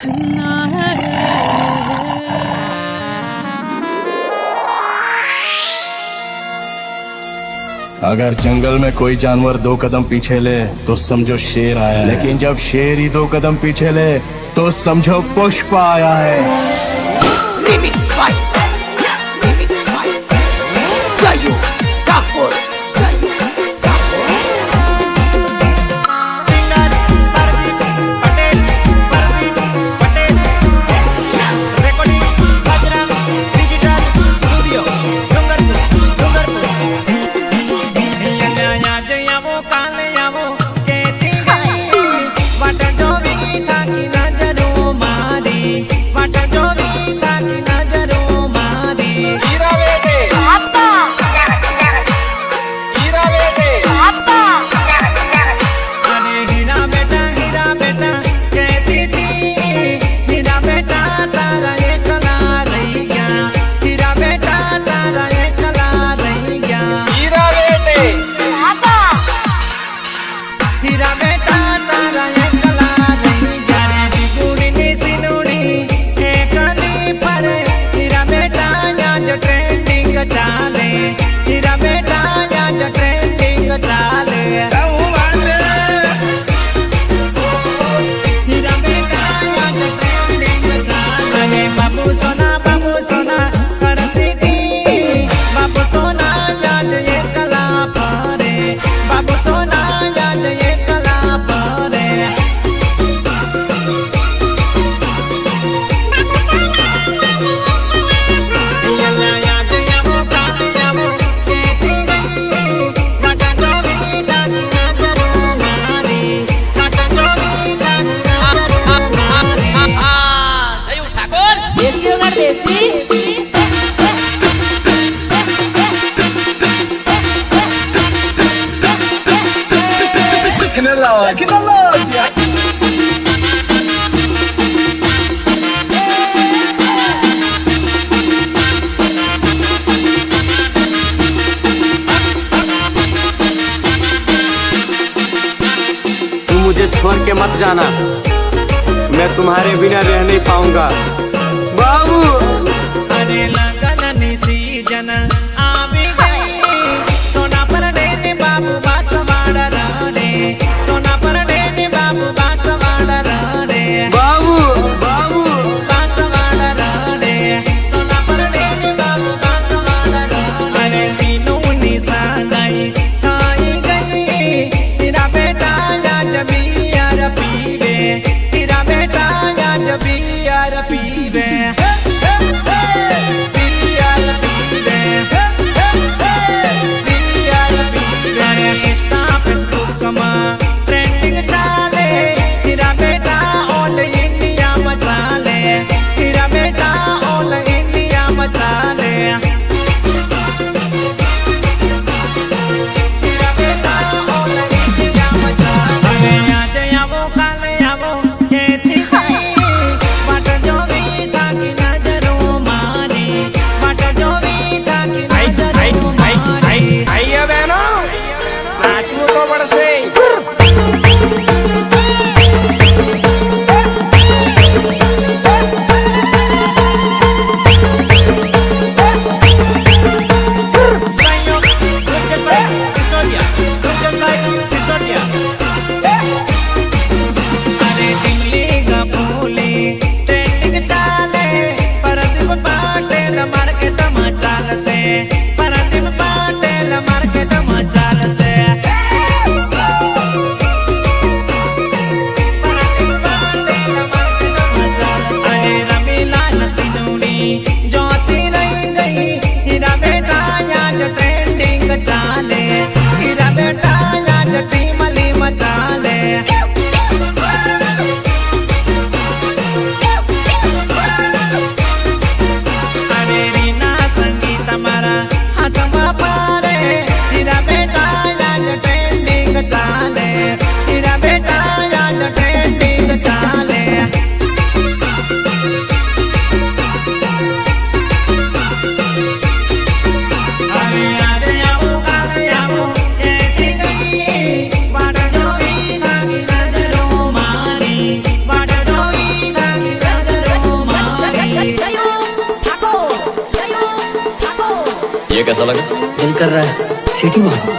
अगर जंगल में कोई जानवर 2 कदम पीछे ले तो समझो शेर आया है, लेकिन जब शेर ही 2 कदम पीछे ले तो समझो पुष्प आया है। मुझे छोड़ के मत जाना, मैं तुम्हारे बिना रह नहीं पाऊंगा बाबू। अरे लगन सीजन आवी गई, सोना पर देने बाबू बासवाड़ा राणे, सोना पर देने बाबू बासवाड़ा राणे, बाबू बाबू बासवाड़ा राणे, सोना पर देने बाबू बासवाड़ा राणे। अरे सीनू निशान आई खाई गई, तेरा बेटा आज बियर पीवे, तेरा बेटा आज बियर पीवे। ट्रेंडिंग चाले, तेरा बेटा ऑनलाइन कैसा लगा? दिल कर रहा है सीटी मारो।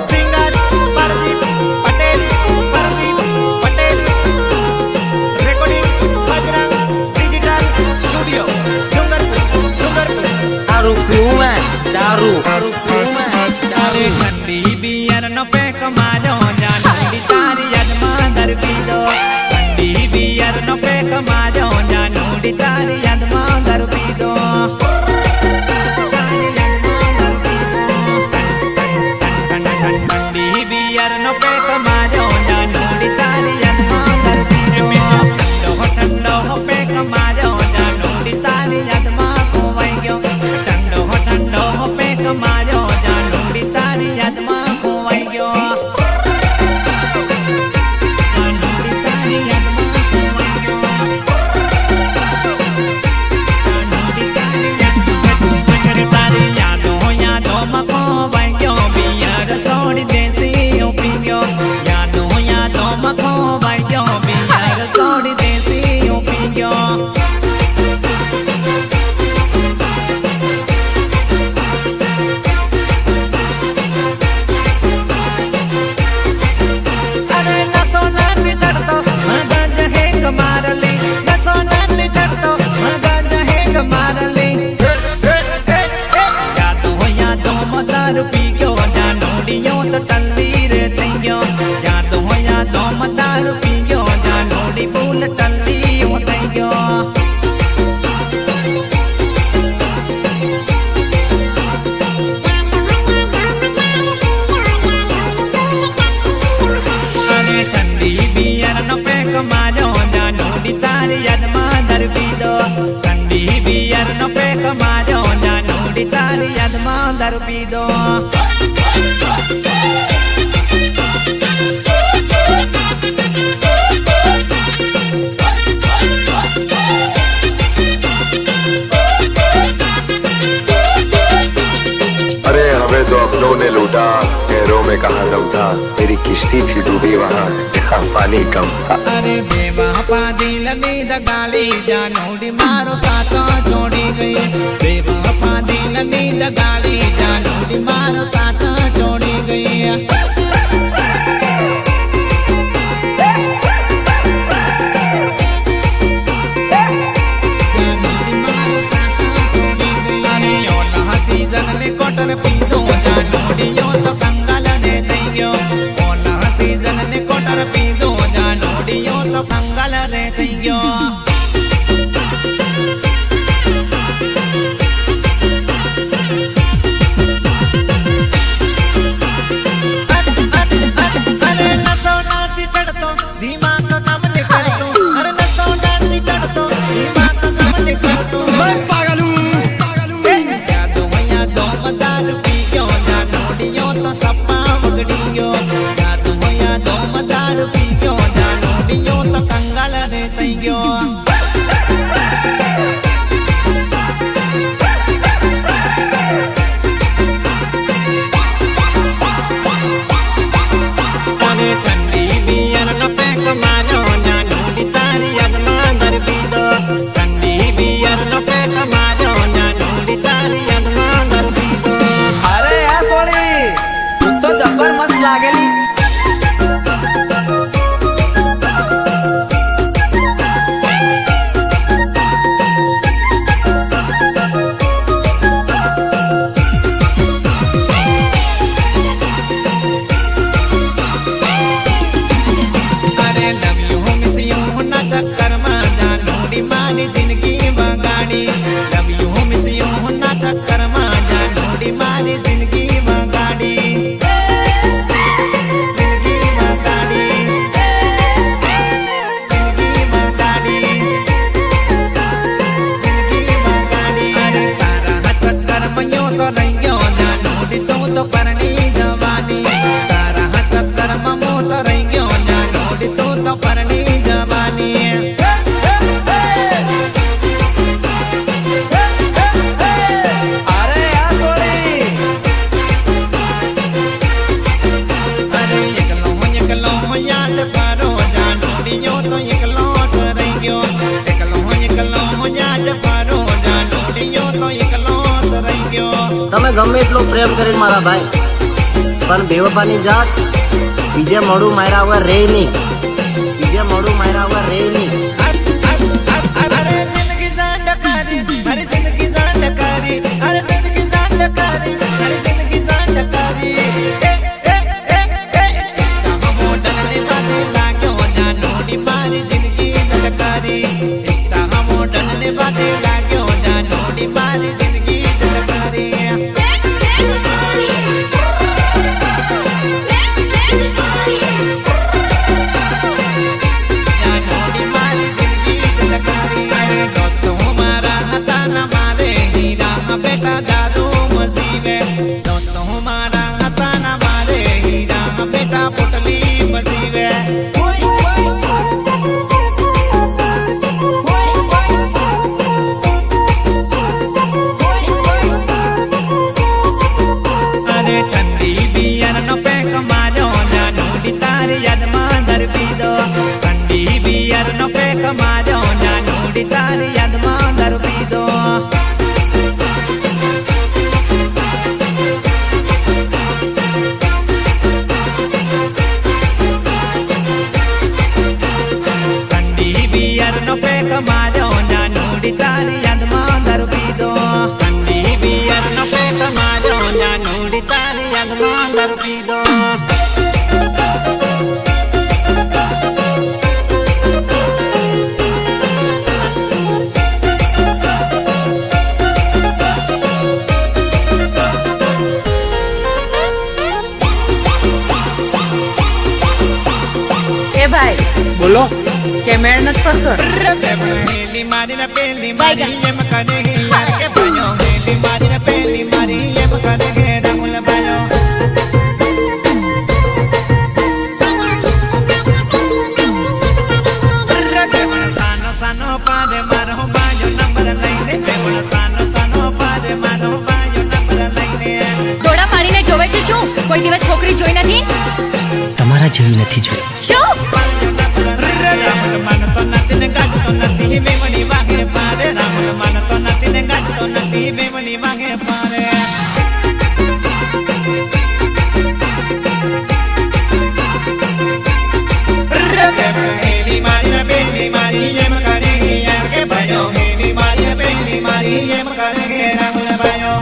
Singer Pradeep Patel, Pradeep Patel, recording Bajrang digital studio, Dungarpur. दारू पीऊं मैं, दारू पीऊं मैं, अरे ठंडी बियर न फेंक मारो जानू दी तारी अदमा दर पी दो। ठंडी बियर न फेंक मारो जानू दी तारी अदमा दर पी दो। ठंडी बियर न फेंक मारो जानू दी तारी अदमा दर पी दो। ठंडो फेंक मारो जानू दी तारी अदमा को वही गयो। ठंडो फेंक मारो जानू दी तारी अदमा को वही गयो। जानू दी तारी अदमा को वही गयो। जानू दी तारी अदमा तारी यादों मको वही गयो। बियर सोड़ी देसी पी गयो। यादों मको वही गयो। बियर सोड़ी देसी पी गयो। अरे नसो नाती चढ़तो मगज हेंग मार ली। नसो नाती चढ़तो मगज हेंग मार ली। यादों मदार पी गयो। जानू दियो तो टल्ली रे तैयो। यादों मदार पी गयो। जानू दी फूल टल्ली हो तैयो। अरे ठंडी बियर न फेंक मारो जानू दी तारी अदमा दर पी दो। ठंडी बियर न फेंक मारो जानू दी तारी अदमा दर पी दो। अरे हमें तो अपनों ने लूटा, पैरों में कहाँ दम था। मेरी किश्ती थी डूबी वहाँ जहाँ पानी कम था। अरे बेवफा दिल नींद गाली जानू दी मारो साथ छोड़ी गई। बेवफा दिल नींद गाली जानू दी मारो साथ छोड़ी गई। सीजन ने कोटर पी दो जानू दियो तो कंगाल दे दियो। ओला सीजन ने कोटर पी दो जानू दियो तो कंगाल दे दियो। अरे नसो नाती चढ़तो दिमाग कम नहीं करतो। अरे नसो नाती चढ़तो दिमाग कम नहीं करतो। मैं पागल हूँ। यादों मदार पी गयो। जानू दियो तो सपा बगड़ियो। यादों मदार पी गयो। जानू दियो तो कंगाल रे तैयो। अरे ठंडी बियर न फेंक मारो जानू दी तारी अदमा दर पी दो। ठंडी बियर न फेंक मारो जानू दी तारी अदमा दर पी दो। अरे यार सोड़ी तू तो जबर मस्त लागेली। अरे लव यू मिस यू ना चक्कर में जानू दी मानी जिंदगी बगाड़ी। लव यू मिस यू ना चक्कर में जानू दी मानी जिंदगी बगाड़ी। जिंदगी बगाड़ी। जिंदगी बगाड़ी। जिंदगी बगाड़ी। अरे तारा चक्कर में यो तो नहीं गयो जानू दी तू तो परनी जवानी। तारा चक्कर में मो तो रही गयो जानू दी तू तो परनी जवानी। તમે ગમે એટલો પ્રેમ કરીને મારા ભાઈ, પણ બેવફાની જાત બીજે મોડું માર્યા વગર રે નહીં, બીજે મોડું માર્યા વગર રે નહીં. अरे जिंदगी जांडकारी, अरे जिंदगी जांडकारी, अरे जिंदगी जांडकारी, अरे जिंदगी जांडकारी. इष्टा मोडल ने बाते लाग्यो जानोडी मारी जिंदगी जांडकारी. इष्टा मोडल ने बाते लाग्यो जानोडी मारी जिंदगी जांडकारी. दोस्तों हमारा हताना मारे हीरा बेटा दारू मजीवे. दोस्तों हमारा हताना मारे हीरा बेटा पुटली मजीवे. अरे ठंडी बियर नो पेक मारो जानूडी तारी याद में दरबी दो. ठंडी बियर नो पेक मारो जानूडी तारी याद में दरबी दो. ठंडी बियर नो पेक मारो जानूडी तारी याद में दरबी दो. ठंडी बियर नो पेक मारो जानूडी तारी याद में दरबी दो. એ ભાઈ બોલો. કેમેરા નથી પડતો. હેલી મારી ને પેલી મારી એમ કરે હે યાર કે ભાઈઓ. હેલી મારી ને પેલી મારી એમ કરે હે રામુલ ભાઈઓ. સાનો સાનો પાદે મારો બાજો નંબર લઈને. સાનો સાનો પાદે મારો બાજો નંબર લઈને. દોડા પાડીને જોવે છે શું? કોઈ દિવસ છોકરી જોઈ નથી? તમારા જેવી નથી જોઈ. શું? રામુલ માનતો નથી ને ગાજતો નથી મેમણી વાગે પારે. રામુલ માનતો નથી ને ગાજતો નથી મેમણી વાગે પારે. હેલી મારી ને પેલી મારી એમ કરે હે યાર કે ભાઈઓ. હેલી મારી ને પેલી મારી એમ કરે હે રામુલ ભાઈઓ.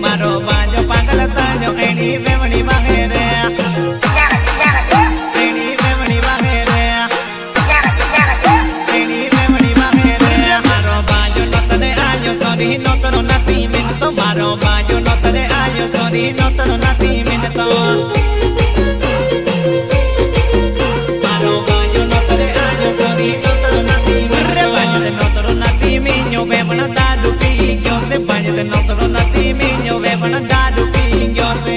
મારો બાજો પાગલ તાજો એની વેવણી વાહે રે. એની વેવણી વાહે રે. એની વેવણી વાહે રે. મારો બાજો નતને આયો સોરી નતરો નથી મિનતો. મારો બાજો નતને આયો સોરી નતરો નથી મિનતો. મારો બાજો નતને આયો સોરી નતરો નથી મિનતો. બાજો નતરો નથી મિન્યો વેવણ દાદુ પી ગયો છે. બાજો નતરો નથી મિન્યો વેવણ દાદુ પી ગયો છે.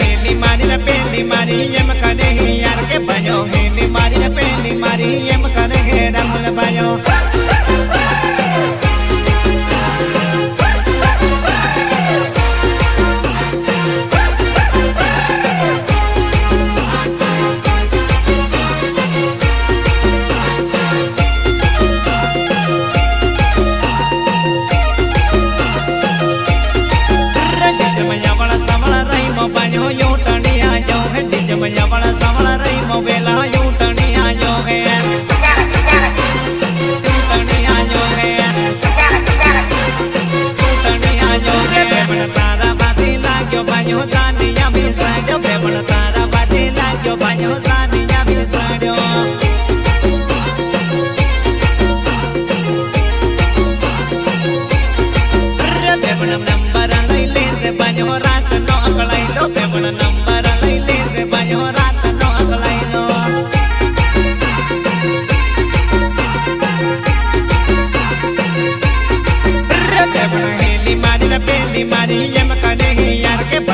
હેલી મારી ને પેલી મારી એમ કરે હે યાર કે ભાઈઓ. હેલી મારી ને પેલી મારી એમ કરે હે રામુલ ભાઈઓ.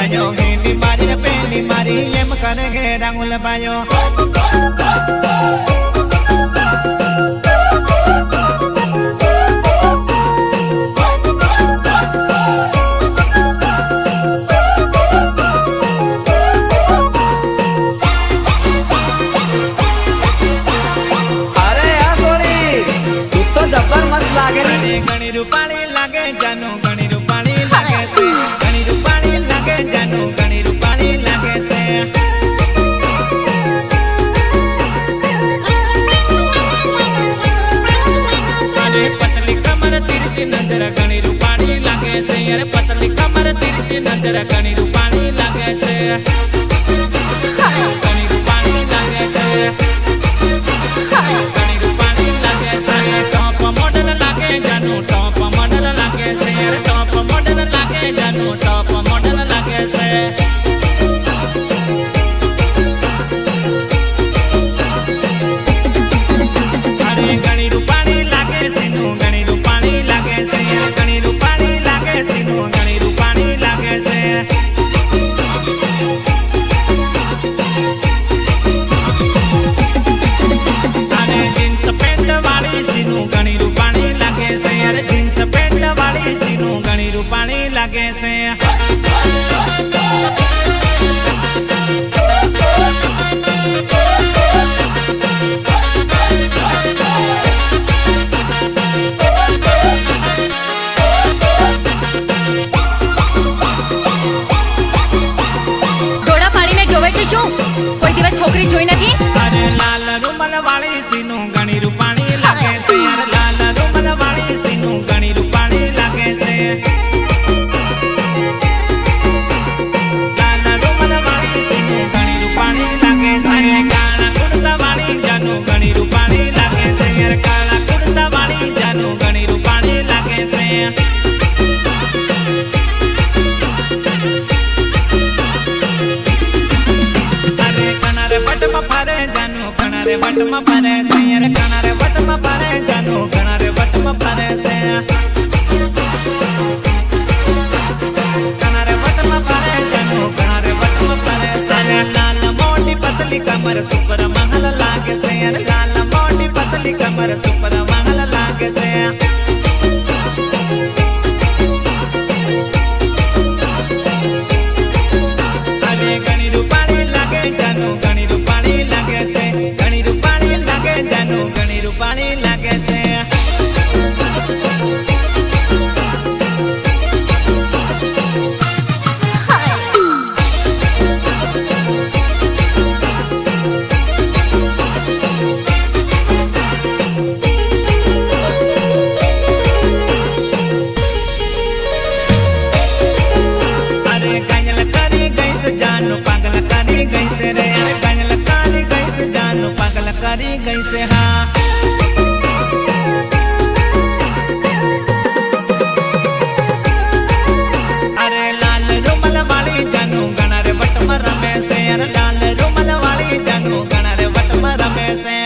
જાજો હેલી મારી ને પેલી મારી એમ કરે ઘેરા ગુલબાયો ઘણી રૂપાળી લાગે જાનું ઘણી રૂપાળી લાગે છે ઘણી રૂપાળી લાગે જાનું ઘણી રૂપાળી લાગે છે અરે પતલી કમર તિરછી નજર ઘણી રૂપાળી લાગે છે અરે પતલી કમર તિરછી નજર ઘણી રૂપાળી લાગે છે ઘણી રૂપાળી લાગે છે ઘણી રૂપાળી લાગે છે ટોપ મોડલ લાગે જાનું ટોપ મોડલ લાગે છે ટોપ મોડલ લાગે જાનું ટોપ મોડલ લાગે છે અરે ઘણી રૂપાળી લાગે સીનું ઘણી રૂપાળી લાગે છે ઘણી રૂપાળી લાગે સીનું ઘણી રૂપાળી લાગે છે અરે જીન્સ પેન્ટ વાળી સીનું ઘણી રૂપાળી લાગે છે અરે જીન્સ પેન્ટ વાળી સીનું ઘણી રૂપાળી લાગે છે ડોળા પાડીને જોવે છે શું કોઈ દિવસ છોકરી જોઈ નથી અરે લાલ રૂમાલ વાળી સીનું ઘણી રૂપાળી લાગે છે અરે લાલ રૂમાલ વાળી સીનું ઘણી રૂપાળી લાગે છે લાલ રૂમાલ વાળી સીનું ઘણી રૂપાળી લાગે છે કાળા કુર્તા વાળી જાનું ઘણી રૂપાળી લાગે છે અરે કાળા કુર્તા વાળી જાનું ઘણી રૂપાળી લાગે છે અરે કનારે વટમાં ફરે જાનું કનારે વટમાં ફરે છે અરે કનારે વટમાં ફરે જાનું કનારે વટમાં ફરે છે કનારે વટમાં ફરે જાનું કનારે વટમાં ફરે છે અરે લાલ મોટી પતલી કમર સુપર મહલ લાગે છે અરે લાલ મોટી પતલી કમર સુપર મહલ લાગે છે અરે ઘણી રૂપાળી લાગે જાનું ઘણી રૂપાળી લાગે છે ઘણી રૂપાળી લાગે જાનું ઘણી રૂપાળી લાગે છે અરે કાંજલ કરી ગઈ છે જાનું પાગલ કરી ગઈ છે રે અરે કાંજલ કરી ગઈ છે જાનું પાગલ કરી ગઈ છે હા અરે લાલ રૂમાલ વાળી જાનું ઘણા રે વટમાં રમે છે અરે લાલ રૂમાલ વાળી જાનું ઘણા રે વટમાં રમે છે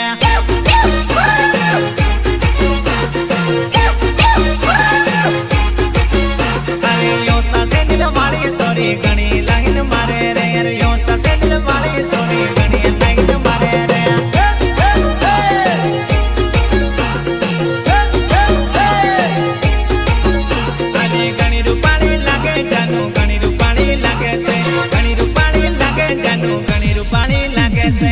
અરે યોસા સેન્ડલ વાળી સોરી ઘણી લાઈન મારે રે અરે યોસા સેન્ડલ વાળી સોરી ઘણી લાઈન મારે રે અરે ઘણી રૂપાળી લાગે જાનું ઘણી રૂપાળી લાગે છે ઘણી રૂપાળી લાગે જાનું ઘણી રૂપાળી લાગે છે